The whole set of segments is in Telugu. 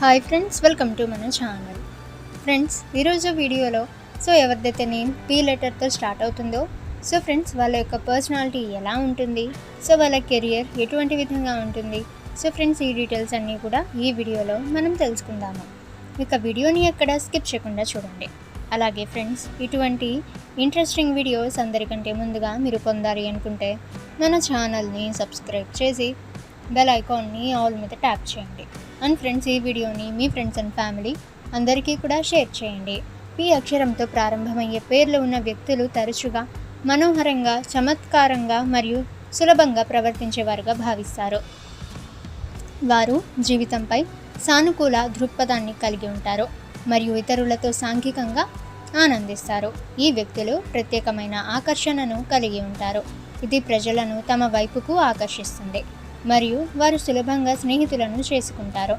హాయ్ ఫ్రెండ్స్, వెల్కమ్ టు మన ఛానల్. ఫ్రెండ్స్, ఈరోజు వీడియోలో ఎవరిదైతే నేమ్ పీ లెటర్తో స్టార్ట్ అవుతుందో ఫ్రెండ్స్ వాళ్ళ యొక్క పర్సనాలిటీ ఎలా ఉంటుంది, వాళ్ళ కెరియర్ ఎటువంటి విధంగా ఉంటుంది, ఫ్రెండ్స్ ఈ డీటెయిల్స్ అన్నీ కూడా ఈ వీడియోలో మనం తెలుసుకుందాము. ఇక వీడియోని ఎక్కడ స్కిప్ చేయకుండా చూడండి. అలాగే ఫ్రెండ్స్, ఇటువంటి ఇంట్రెస్టింగ్ వీడియోస్ అందరికంటే ముందుగా మీరు పొందాలి అనుకుంటే మన ఛానల్ని సబ్స్క్రైబ్ చేసి బెల్ ఐకాన్ని ఆల్ మీద ట్యాప్ చేయండి. అండ్ ఫ్రెండ్స్, ఈ వీడియోని మీ ఫ్రెండ్స్ అండ్ ఫ్యామిలీ అందరికీ కూడా షేర్ చేయండి. పీ అక్షరంతో ప్రారంభమయ్యే పేర్లు ఉన్న వ్యక్తులు తరచుగా మనోహరంగా, చమత్కారంగా మరియు సులభంగా ప్రవర్తించేవారుగా భావిస్తారు. వారు జీవితంపై సానుకూల దృక్పథాన్ని కలిగి ఉంటారు మరియు ఇతరులతో సాంఘికంగా ఆనందిస్తారు. ఈ వ్యక్తులు ప్రత్యేకమైన ఆకర్షణను కలిగి ఉంటారు. ఇది ప్రజలను తమ వైపుకు ఆకర్షిస్తుంది మరియు వారు సులభంగా స్నేహితులను చేసుకుంటారు.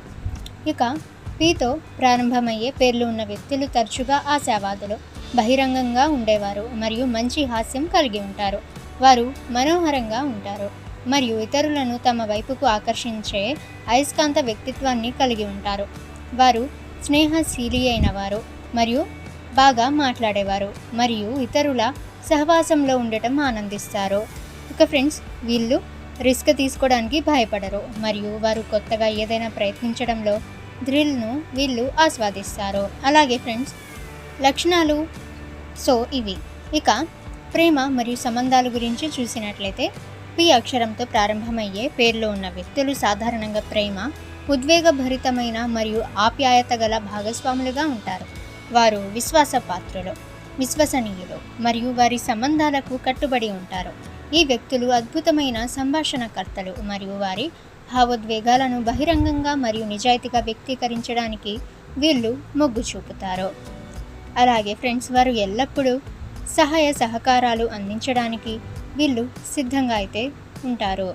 ఇక పీతో ప్రారంభమయ్యే పేర్లు ఉన్న వ్యక్తులు తరచుగా ఆశావాదులు, బహిరంగంగా ఉండేవారు మరియు మంచి హాస్యం కలిగి ఉంటారు. వారు మనోహరంగా ఉంటారు మరియు ఇతరులను తమ వైపుకు ఆకర్షించే అయస్కాంత వ్యక్తిత్వాన్ని కలిగి ఉంటారు. వారు స్నేహశీలి అయిన వారు మరియు బాగా మాట్లాడేవారు మరియు ఇతరుల సహవాసంలో ఉండటం ఆనందిస్తారు. ఇక ఫ్రెండ్స్, వీళ్ళు రిస్క్ తీసుకోవడానికి భయపడరు మరియు వారు కొత్తగా ఏదైనా ప్రయత్నించడంలో థ్రిల్ను వీళ్ళు ఆస్వాదిస్తారు. అలాగే ఫ్రెండ్స్, లక్షణాలు ఇవి. ఇక ప్రేమ మరియు సంబంధాల గురించి చూసినట్లయితే పీ అక్షరంతో ప్రారంభమయ్యే పేర్లు ఉన్న వ్యక్తులు సాధారణంగా ప్రేమ, ఉద్వేగభరితమైన మరియు ఆప్యాయత గల భాగస్వాములుగా ఉంటారు. వారు విశ్వాసపాత్రులు, విశ్వసనీయులు మరియు వారి సంబంధాలకు కట్టుబడి ఉంటారు. ఈ వ్యక్తులు అద్భుతమైన సంభాషణకర్తలు మరియు వారి భావోద్వేగాలను బహిరంగంగా మరియు నిజాయితీగా వ్యక్తీకరించడానికి వీళ్ళు మొగ్గు చూపుతారు. అలాగే ఫ్రెండ్స్, వారు ఎల్లప్పుడూ సహాయ సహకారాలు అందించడానికి వీళ్ళు సిద్ధంగా అయితే ఉంటారు.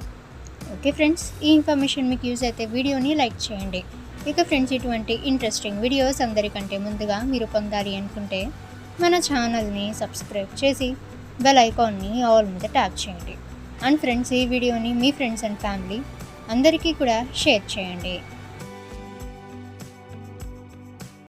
ఓకే ఫ్రెండ్స్, ఈ ఇన్ఫర్మేషన్ మీకు యూజ్ అయితే వీడియోని లైక్ చేయండి. ఇక ఫ్రెండ్స్, ఇటువంటి ఇంట్రెస్టింగ్ వీడియోస్ అందరికంటే ముందుగా మీరు పొందాలి అనుకుంటే మన ఛానల్ని సబ్స్క్రైబ్ చేసి బెల్ ఐకాన్ని ఆల్ మీద ట్యాప్ చేయండి. అండ్ ఫ్రెండ్స్, ఈ వీడియోని మీ ఫ్రెండ్స్ అండ్ ఫ్యామిలీ అందరికీ కూడా షేర్ చేయండి.